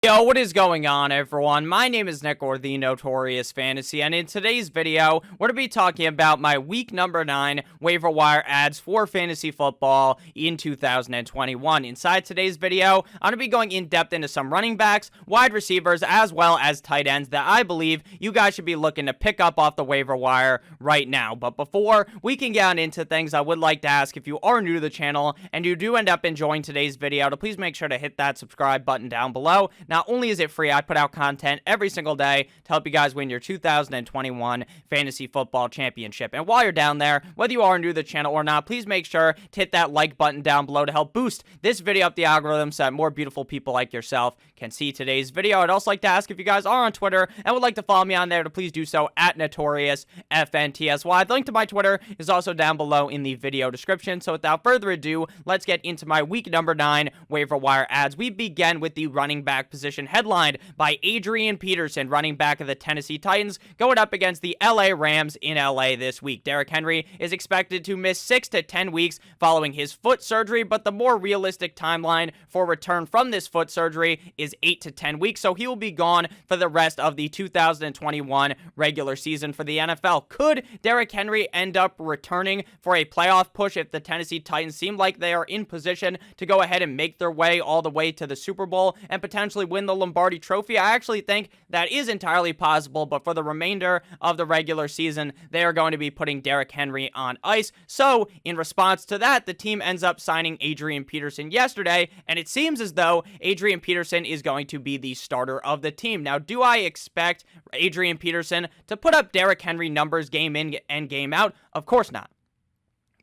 Yo, what is going on, everyone? My name is Nick, or the Notorious Fantasy, and in today's video, we're going to be talking about my week number 9 waiver wire ads for fantasy football in 2021. Inside today's video, I'm going to be going in depth into some running backs, wide receivers, as well as tight ends that I believe you guys should be looking to pick up off the waiver wire right now. But before we can get on into things, I would like to ask, if you are new to the channel and you do end up enjoying today's video, to please make sure to hit that subscribe button down below. Not only is it free, I put out content every single day to help you guys win your 2021 Fantasy Football Championship. And while you're down there, whether you are new to the channel or not, please make sure to hit that like button down below to help boost this video up the algorithm so that more beautiful people like yourself can see today's video. I'd also like to ask if you guys are on Twitter and would like to follow me on there to please do so at NotoriousFNTSY. The link to my Twitter is also down below in the video description. So without further ado, let's get into my week number 9 waiver wire ads. We begin with the running back position, headlined by Adrian Peterson, running back of the Tennessee Titans, going up against the LA Rams in LA this week. Derrick Henry is expected to miss 6 to 10 weeks following his foot surgery, but the more realistic timeline for return from this foot surgery is 8 to 10 weeks, so he will be gone for the rest of the 2021 regular season for the NFL. Could Derrick Henry end up returning for a playoff push if the Tennessee Titans seem like they are in position to go ahead and make their way all the way to the Super Bowl and potentially win the Lombardi Trophy? I actually think that is entirely possible, but for the remainder of the regular season, they are going to be putting Derrick Henry on ice. So, in response to that, the team ends up signing Adrian Peterson yesterday, and it seems as though Adrian Peterson is going to be the starter of the team. Now, do I expect Adrian Peterson to put up Derrick Henry numbers game in and game out? Of course not.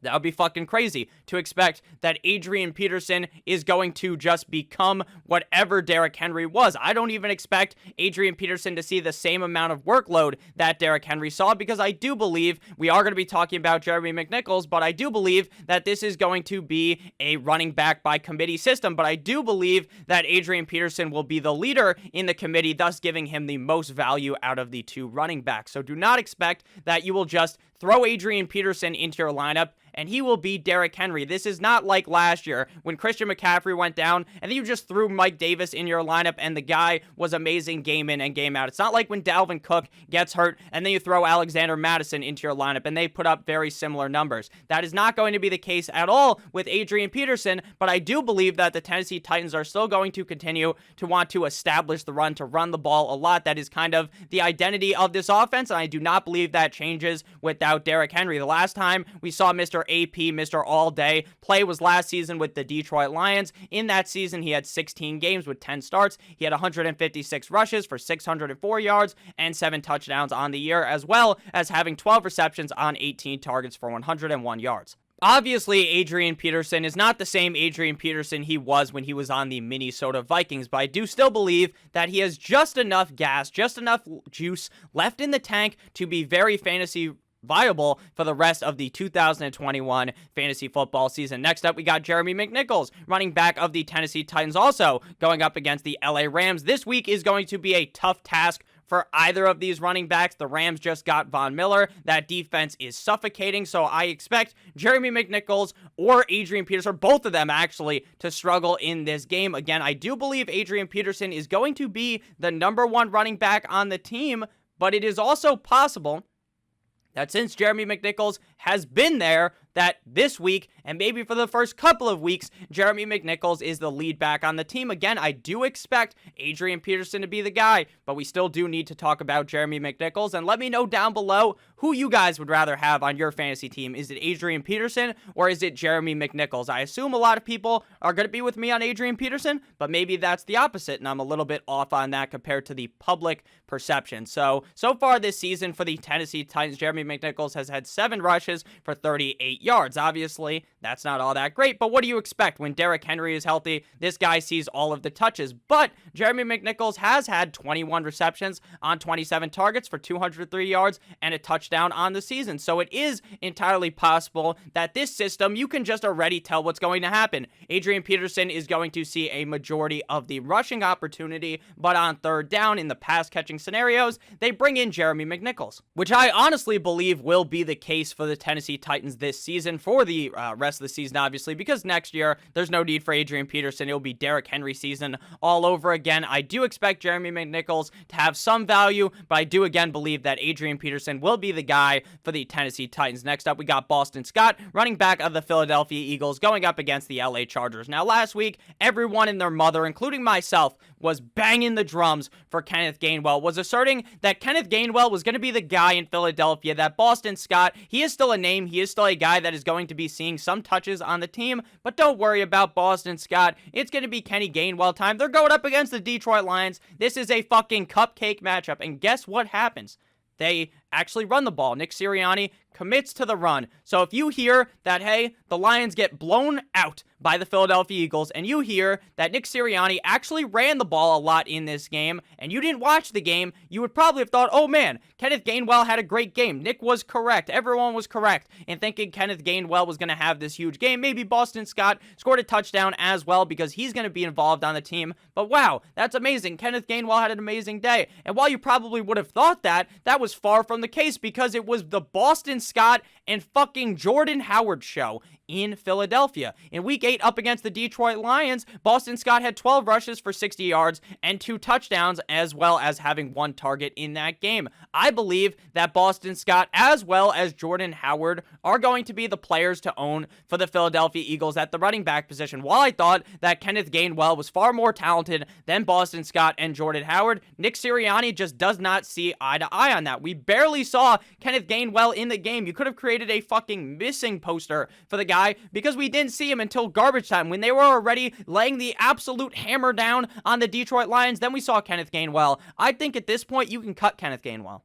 That would be fucking crazy to expect that Adrian Peterson is going to just become whatever Derrick Henry was. I don't even expect Adrian Peterson to see the same amount of workload that Derrick Henry saw, because I do believe we are going to be talking about Jeremy McNichols, but I do believe that this is going to be a running back by committee system. But I do believe that Adrian Peterson will be the leader in the committee, thus giving him the most value out of the two running backs. So do not expect that you will just throw Adrian Peterson into your lineup and he will be Derrick Henry. This is not like last year when Christian McCaffrey went down and then you just threw Mike Davis in your lineup and the guy was amazing game in and game out. It's not like when Dalvin Cook gets hurt and then you throw Alexander Mattison into your lineup and they put up very similar numbers. That is not going to be the case at all with Adrian Peterson, but I do believe that the Tennessee Titans are still going to continue to want to establish the run, to run the ball a lot. That is kind of the identity of this offense, and I do not believe that changes without Derrick Henry. The last time we saw Mr. AP, Mr. All Day, play was last season with the Detroit Lions. In that season, he had 16 games with 10 starts. He had 156 rushes for 604 yards and 7 touchdowns on the year, as well as having 12 receptions on 18 targets for 101 yards. Obviously, Adrian Peterson is not the same Adrian Peterson he was when he was on the Minnesota Vikings, but I do still believe that he has just enough gas, just enough juice left in the tank to be very fantasy viable for the rest of the 2021 fantasy football season. Next up, we got Jeremy McNichols, running back of the Tennessee Titans, also going up against the LA Rams. This week is going to be a tough task for either of these running backs. The Rams just got Von Miller. That defense is suffocating, so I expect Jeremy McNichols or Adrian Peterson, both of them actually, to struggle in this game. Again, I do believe Adrian Peterson is going to be the #1 running back on the team, but it is also possible that since Jeremy McNichols has been there, that this week, and maybe for the first couple of weeks, Jeremy McNichols is the lead back on the team. Again, I do expect Adrian Peterson to be the guy, but we still do need to talk about Jeremy McNichols, and let me know down below who you guys would rather have on your fantasy team. Is it Adrian Peterson, or is it Jeremy McNichols? I assume a lot of people are going to be with me on Adrian Peterson, but maybe that's the opposite, and I'm a little bit off on that compared to the public perception. So far this season for the Tennessee Titans, Jeremy McNichols has had 7 rushes for 38 yards. Obviously, that's not all that great, but what do you expect when Derrick Henry is healthy? This guy sees all of the touches, but Jeremy McNichols has had 21 receptions on 27 targets for 203 yards and a touchdown on the season. So it is entirely possible that this system, you can just already tell what's going to happen. Adrian Peterson is going to see a majority of the rushing opportunity, but on third down in the pass catching scenarios, they bring in Jeremy McNichols, which I honestly believe will be the case for the the Tennessee Titans this season for the rest of the season, obviously, because next year there's no need for Adrian Peterson. It'll be Derrick Henry season all over again. I do expect Jeremy McNichols to have some value, but I do again believe that Adrian Peterson will be the guy for the Tennessee Titans. Next up, we got Boston Scott, running back of the Philadelphia Eagles, going up against the LA Chargers. Now, last week, everyone and their mother, including myself, was banging the drums for Kenneth Gainwell, was asserting that Kenneth Gainwell was going to be the guy in Philadelphia, that Boston Scott, he is still a name, he is still a guy that is going to be seeing some touches on the team, but don't worry about Boston Scott, it's going to be Kenny Gainwell time. They're going up against the Detroit Lions. This is a fucking cupcake matchup, and guess what happens? They actually run the ball. Nick Sirianni commits to the run. So if you hear that, hey, the Lions get blown out by the Philadelphia Eagles, and you hear that Nick Sirianni actually ran the ball a lot in this game, and you didn't watch the game, you would probably have thought, oh man, Kenneth Gainwell had a great game. Nick was correct. Everyone was correct in thinking Kenneth Gainwell was going to have this huge game. Maybe Boston Scott scored a touchdown as well because he's going to be involved on the team. But wow, that's amazing. Kenneth Gainwell had an amazing day. And while you probably would have thought that, that was far from the case because it was the Boston Scott and fucking Jordan Howard show in Philadelphia. In Week 8 up against the Detroit Lions, Boston Scott had 12 rushes for 60 yards and 2 touchdowns, as well as having 1 target in that game. I believe that Boston Scott, as well as Jordan Howard, are going to be the players to own for the Philadelphia Eagles at the running back position. While I thought that Kenneth Gainwell was far more talented than Boston Scott and Jordan Howard, Nick Sirianni just does not see eye to eye on that. We barely saw Kenneth Gainwell in the game. You could have created a fucking missing poster for the guy because we didn't see him until garbage time when they were already laying the absolute hammer down on the Detroit Lions. Then we saw Kenneth Gainwell. I think at this point you can cut Kenneth Gainwell.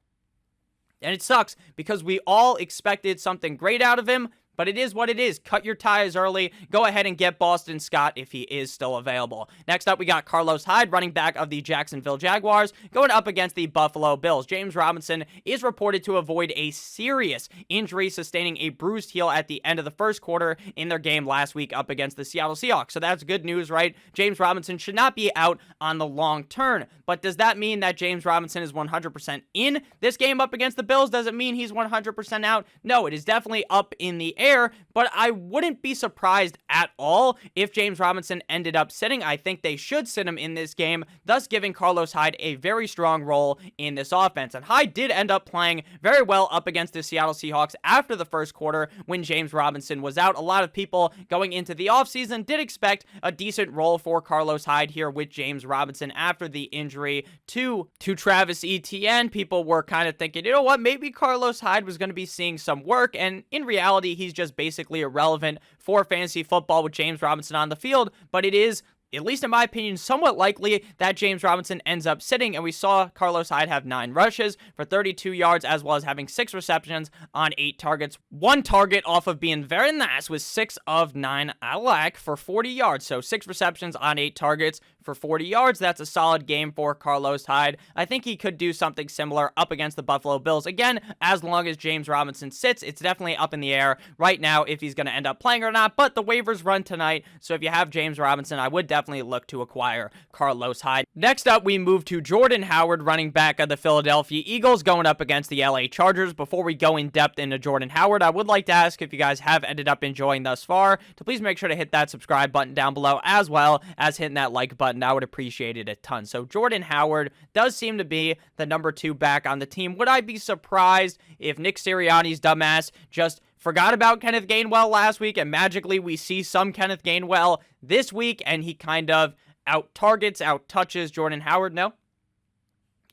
And it sucks because we all expected something great out of him, but it is what it is. Cut your ties early. Go ahead and get Boston Scott if he is still available. Next up, we got Carlos Hyde, running back of the Jacksonville Jaguars, going up against the Buffalo Bills. James Robinson is reported to avoid a serious injury, sustaining a bruised heel at the end of the first quarter in their game last week up against the Seattle Seahawks. So that's good news, right? James Robinson should not be out on the long term. But does that mean that James Robinson is 100% in this game up against the Bills? Does it mean he's 100% out? No, it is definitely up in the air, but I wouldn't be surprised at all if James Robinson ended up sitting. I think they should sit him in this game, thus giving Carlos Hyde a very strong role in this offense. And Hyde did end up playing very well up against the Seattle Seahawks after the first quarter when James Robinson was out. A lot of people going into the offseason did expect a decent role for Carlos Hyde here with James Robinson after the injury to Travis Etienne. People were kind of thinking, you know what, maybe Carlos Hyde was going to be seeing some work, and in reality, he's just basically irrelevant for fantasy football with James Robinson on the field, but it is, at least in my opinion, somewhat likely that James Robinson ends up sitting, and we saw Carlos Hyde have 9 rushes for 32 yards, as well as having 6 receptions on 8 targets. 1 target off of being very nice with 6 of 9, I like, for 40 yards. So 6 receptions on 8 targets for 40 yards. That's a solid game for Carlos Hyde. I think he could do something similar up against the Buffalo Bills. Again, as long as James Robinson sits, it's definitely up in the air right now if he's going to end up playing or not, but the waivers run tonight, so if you have James Robinson, I would definitely look to acquire Carlos Hyde. Next up, we move to Jordan Howard, running back of the Philadelphia Eagles, going up against the LA Chargers. Before we go in depth into Jordan Howard, I would like to ask if you guys have ended up enjoying thus far, to please make sure to hit that subscribe button down below, as well as hitting that like button. I would appreciate it a ton. So Jordan Howard does seem to be the number 2 back on the team. Would I be surprised if Nick Sirianni's dumbass just forgot about Kenneth Gainwell last week and magically we see some Kenneth Gainwell this week and he kind of out-targets, out-touches Jordan Howard? No.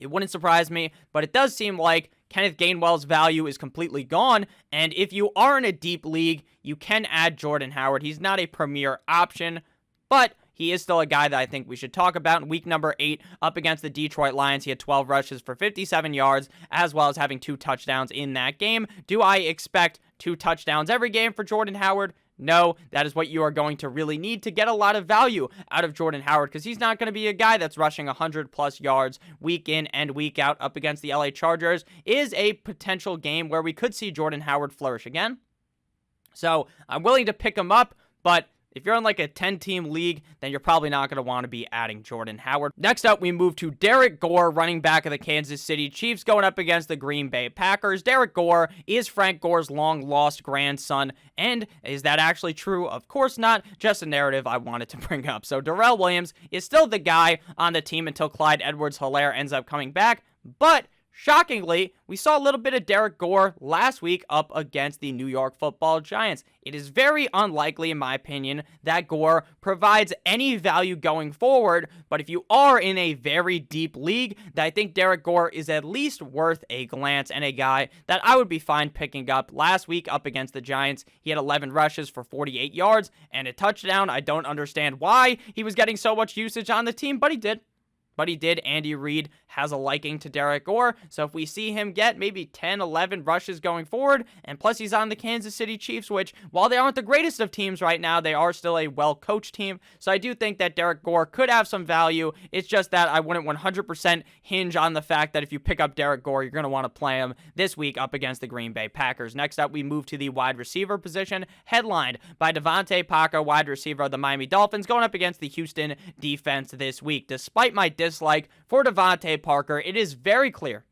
It wouldn't surprise me, but it does seem like Kenneth Gainwell's value is completely gone, and if you are in a deep league, you can add Jordan Howard. He's not a premier option, but he is still a guy that I think we should talk about. In week number 8, up against the Detroit Lions, he had 12 rushes for 57 yards, as well as having 2 touchdowns in that game. Do I expect 2 touchdowns every game for Jordan Howard? No, that is what you are going to really need to get a lot of value out of Jordan Howard, because he's not going to be a guy that's rushing 100-plus yards week in and week out up against the LA Chargers. Is a potential game where we could see Jordan Howard flourish again. So I'm willing to pick him up, but If you're in like a 10-team league, then you're probably not going to want to be adding Jordan Howard. Next up, we move to Derek Gore, running back of the Kansas City Chiefs, going up against the Green Bay Packers. Derek Gore is Frank Gore's long-lost grandson, and is that actually true? Of course not, just a narrative I wanted to bring up. So Darrell Williams is still the guy on the team until Clyde Edwards-Helaire ends up coming back, but shockingly, we saw a little bit of Derek Gore last week up against the New York Football Giants. It is very unlikely, in my opinion, that Gore provides any value going forward, but if you are in a very deep league, then I think Derek Gore is at least worth a glance and a guy that I would be fine picking up. Last week up against the Giants, he had 11 rushes for 48 yards and a touchdown. I don't understand why he was getting so much usage on the team, but he did. Andy Reid has a liking to Derek Gore, so if we see him get maybe 10, 11 rushes going forward, and plus he's on the Kansas City Chiefs, which, while they aren't the greatest of teams right now, they are still a well-coached team, so I do think that Derek Gore could have some value. It's just that I wouldn't 100% hinge on the fact that if you pick up Derek Gore, you're going to want to play him this week up against the Green Bay Packers. Next up, we move to the wide receiver position, headlined by Devontae Parker, wide receiver of the Miami Dolphins, going up against the Houston defense this week. Despite my dislike for Devontae Parker, it is very clear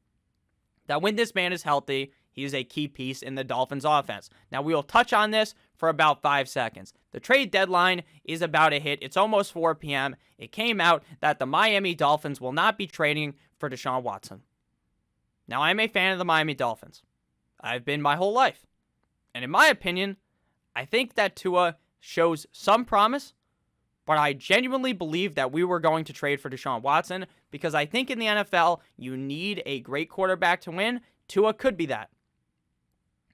that when this man is healthy, he is a key piece in the Dolphins offense. Now, we will touch on this for about 5 seconds. The trade deadline is about to hit. It's almost 4 p.m. It came out that the Miami Dolphins will not be trading for Deshaun Watson. Now, I'm a fan of the Miami Dolphins. I've been my whole life. And in my opinion, I think that Tua shows some promise, but I genuinely believe that we were going to trade for Deshaun Watson because I think in the NFL, you need a great quarterback to win. Tua could be that.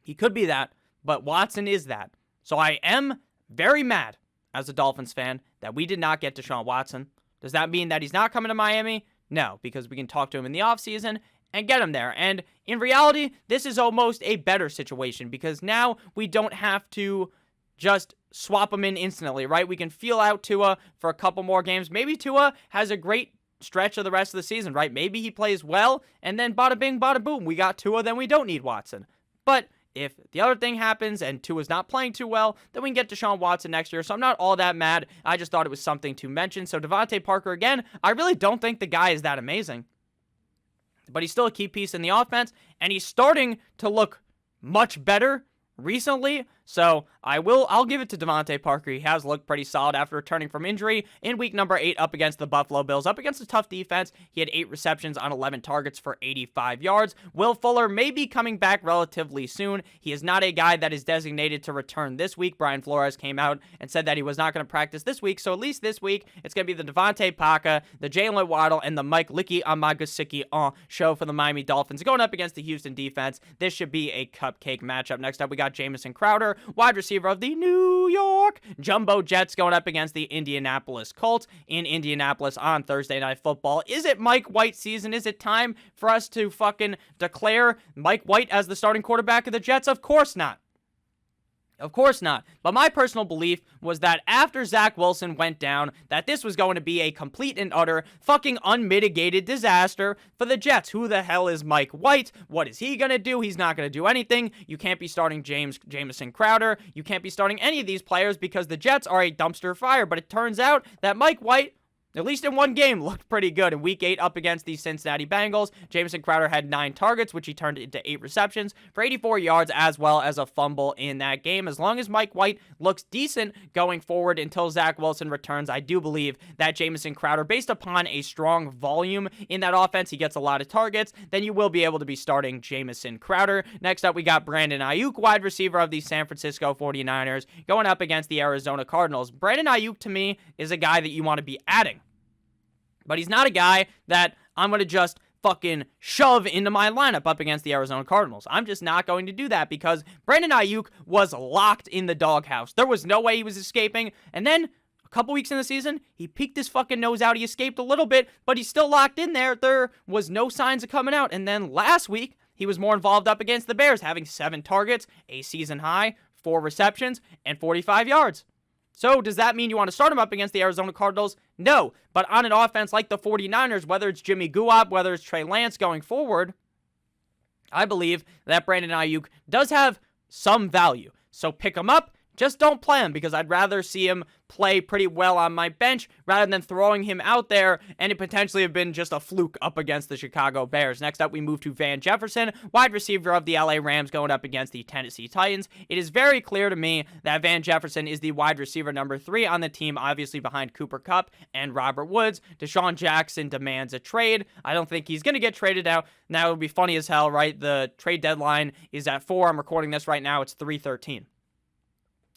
He could be that, but Watson is that. So I am very mad as a Dolphins fan that we did not get Deshaun Watson. Does that mean that he's not coming to Miami? No, because we can talk to him in the offseason and get him there. And in reality, this is almost a better situation because now we don't have to just swap him in instantly, right? We can feel out Tua for a couple more games. Maybe Tua has a great stretch of the rest of the season, right? Maybe he plays well, and then bada bing, bada boom, we got Tua, then we don't need Watson. But if the other thing happens and Tua's not playing too well, then we can get Deshaun Watson next year. So I'm not all that mad. I just thought it was something to mention. So Devontae Parker, again, I really don't think the guy is that amazing. But he's still a key piece in the offense, and he's starting to look much better recently, so I'll give it to Devontae Parker. He has looked pretty solid after returning from injury in week number 8 up against the Buffalo Bills. Up against a tough defense, he had 8 receptions on 11 targets for 85 yards. Will Fuller may be coming back relatively soon. He is not a guy that is designated to return this week. Brian Flores came out and said that he was not going to practice this week, so at least this week, it's going to be the Devontae Parker, the Jalen Waddle, and the Mike Licky-Amagasicki show for the Miami Dolphins. Going up against the Houston defense, this should be a cupcake matchup. Next up, we got Jamison Crowder, wide receiver of the New York Jumbo Jets, going up against the Indianapolis Colts in Indianapolis on Thursday Night Football. Is it Mike White season? Is it time for us to fucking declare Mike White as the starting quarterback of the Jets? Of course not. Of course not. But my personal belief was that after Zach Wilson went down, that this was going to be a complete and utter fucking unmitigated disaster for the Jets. Who the hell is Mike White? What is he going to do? He's not going to do anything. You can't be starting Jamison Crowder. You can't be starting any of these players because the Jets are a dumpster fire. But it turns out that Mike White, at least in one game, looked pretty good. In Week 8 up against the Cincinnati Bengals, Jamison Crowder had 9 targets, which he turned into 8 receptions for 84 yards, as well as a fumble in that game. As long as Mike White looks decent going forward until Zach Wilson returns, I do believe that Jamison Crowder, based upon a strong volume in that offense, he gets a lot of targets, then you will be able to be starting Jamison Crowder. Next up, we got Brandon Ayuk, wide receiver of the San Francisco 49ers, going up against the Arizona Cardinals. Brandon Ayuk, to me, is a guy that you want to be adding. But he's not a guy that I'm going to just fucking shove into my lineup up against the Arizona Cardinals. I'm just not going to do that because Brandon Ayuk was locked in the doghouse. There was no way he was escaping. And then a couple weeks in the season, he peeked his fucking nose out. He escaped a little bit, but he's still locked in there. There was no signs of coming out. And then last week, he was more involved up against the Bears, having 7 targets, a season high, 4 receptions, and 45 yards. So does that mean you want to start him up against the Arizona Cardinals? No. But on an offense like the 49ers, whether it's Jimmy Garoppolo, whether it's Trey Lance going forward, I believe that Brandon Ayuk does have some value. So pick him up, just don't play him, because I'd rather see him play pretty well on my bench rather than throwing him out there and it potentially have been just a fluke up against the Chicago Bears. Next up, we move to Van Jefferson, wide receiver of the LA Rams, going up against the Tennessee Titans. It is very clear to me that Van Jefferson is the wide receiver number 3 on the team, obviously behind Cooper Kupp and Robert Woods. Deshaun Jackson demands a trade. I don't think he's going to get traded out. Now, it would be funny as hell, right? The trade deadline is at 4. I'm recording this right now. It's 3:13.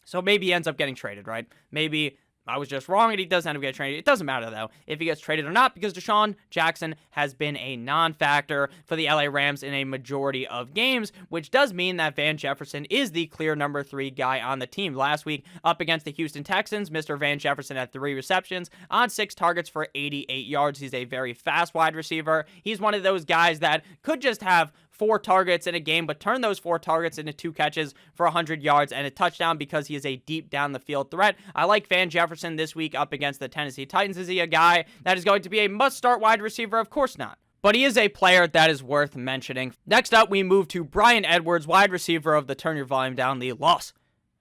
So maybe he ends up getting traded, right? Maybe I was just wrong and he doesn't end up getting traded. It doesn't matter, though, if he gets traded or not, because Deshaun Jackson has been a non-factor for the LA Rams in a majority of games, which does mean that Van Jefferson is the clear number 3 guy on the team. Last week, up against the Houston Texans, Mr. Van Jefferson had 3 receptions on 6 targets for 88 yards. He's a very fast wide receiver. He's one of those guys that could just have 4 targets in a game, but turn those 4 targets into 2 catches for 100 yards and a touchdown, because he is a deep down the field threat. I like Van Jefferson this week up against the Tennessee Titans. Is he a guy that is going to be a must-start wide receiver? Of course not. But he is a player that is worth mentioning. Next up, we move to Bryan Edwards, wide receiver of the, turn your volume down, the Las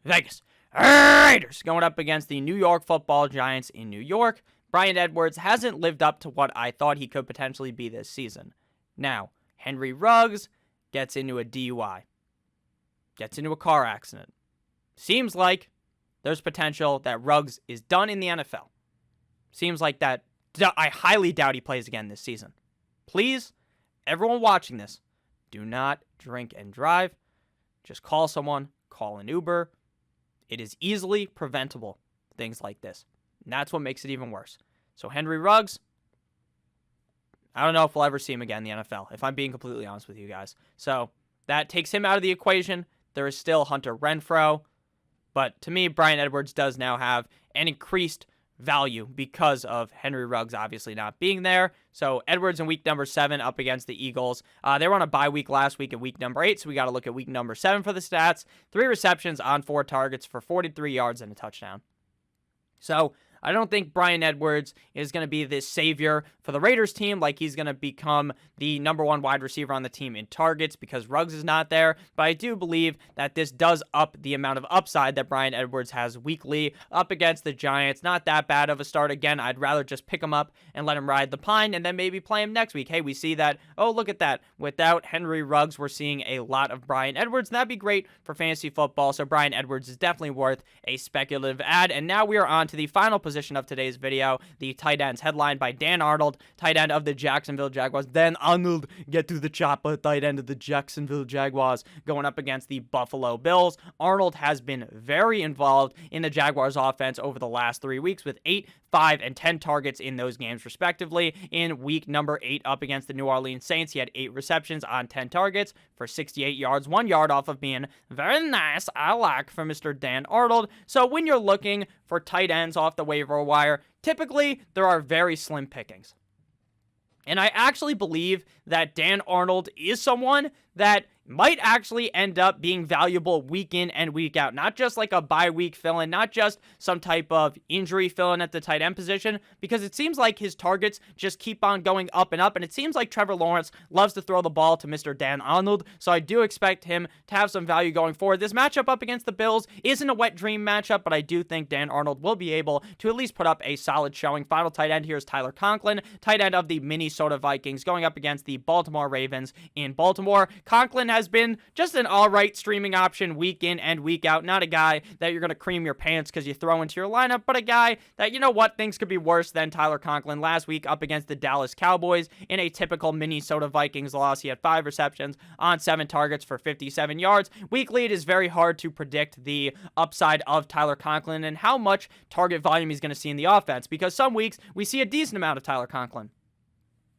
Vegas Raiders, going up against the New York Football Giants in New York. Bryan Edwards hasn't lived up to what I thought he could potentially be this season. Now, Henry Ruggs gets into a DUI, gets into a car accident. Seems like there's potential that Ruggs is done in the NFL. Seems like that. I highly doubt he plays again this season. Please, everyone watching this, do not drink and drive. Just call someone, call an Uber. It is easily preventable, things like this. And that's what makes it even worse. So Henry Ruggs, I don't know if we'll ever see him again in the NFL, if I'm being completely honest with you guys. So that takes him out of the equation. There is still Hunter Renfrow. But to me, Bryan Edwards does now have an increased value because of Henry Ruggs obviously not being there. So Edwards in week number 7 up against the Eagles. They were on a bye week last week in week number 8, so we got to look at week number 7 for the stats. 3 receptions on 4 targets for 43 yards and a touchdown. So I don't think Bryan Edwards is going to be this savior for the Raiders team, like he's going to become the number 1 wide receiver on the team in targets because Ruggs is not there. But I do believe that this does up the amount of upside that Bryan Edwards has weekly up against the Giants. Not that bad of a start. Again, I'd rather just pick him up and let him ride the pine and then maybe play him next week. Hey, we see that. Oh, look at that. Without Henry Ruggs, we're seeing a lot of Bryan Edwards, and that'd be great for fantasy football. So Bryan Edwards is definitely worth a speculative add. And now we are on to the final position of today's video, the tight ends, headlined by Dan Arnold, tight end of the Jacksonville Jaguars. Dan Arnold, get to the chopper, tight end of the Jacksonville Jaguars, going up against the Buffalo Bills. Arnold has been very involved in the Jaguars offense over the last 3 weeks with 8, 5, and 10 targets in those games respectively. In week number 8 up against the New Orleans Saints, he had 8 receptions on 10 targets for 68 yards, 1 yard off of being very nice. I like for Mr. Dan Arnold. So when you're looking for tight ends off the waiver wire, typically there are very slim pickings. And I actually believe that Dan Arnold is someone that might actually end up being valuable week in and week out. Not just like a bye week fill-in, not just some type of injury fill-in at the tight end position, because it seems like his targets just keep on going up and up, and it seems like Trevor Lawrence loves to throw the ball to Mr. Dan Arnold, so I do expect him to have some value going forward. This matchup up against the Bills isn't a wet dream matchup, but I do think Dan Arnold will be able to at least put up a solid showing. Final tight end here is Tyler Conklin, tight end of the Minnesota Vikings, going up against the Baltimore Ravens in Baltimore. Conklin has been just an alright streaming option week in and week out. Not a guy that you're going to cream your pants because you throw into your lineup, but a guy that, you know what, things could be worse than Tyler Conklin. Last week up against the Dallas Cowboys in a typical Minnesota Vikings loss, he had 5 receptions on 7 targets for 57 yards. Weekly, it is very hard to predict the upside of Tyler Conklin and how much target volume he's going to see in the offense, because some weeks we see a decent amount of Tyler Conklin.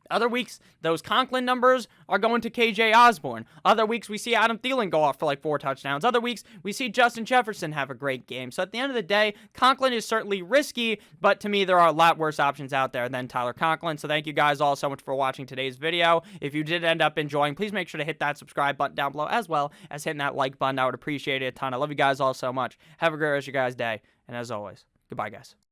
Other weeks, those Conklin numbers are going to KJ Osborne. Other weeks, we see Adam Thielen go off for like 4 touchdowns. Other weeks, we see Justin Jefferson have a great game. So at the end of the day, Conklin is certainly risky, but to me, there are a lot worse options out there than Tyler Conklin. So thank you guys all so much for watching today's video. If you did end up enjoying, please make sure to hit that subscribe button down below, as well as hitting that like button. I would appreciate it a ton. I love you guys all so much. Have a great rest of your guys' day. And as always, goodbye, guys.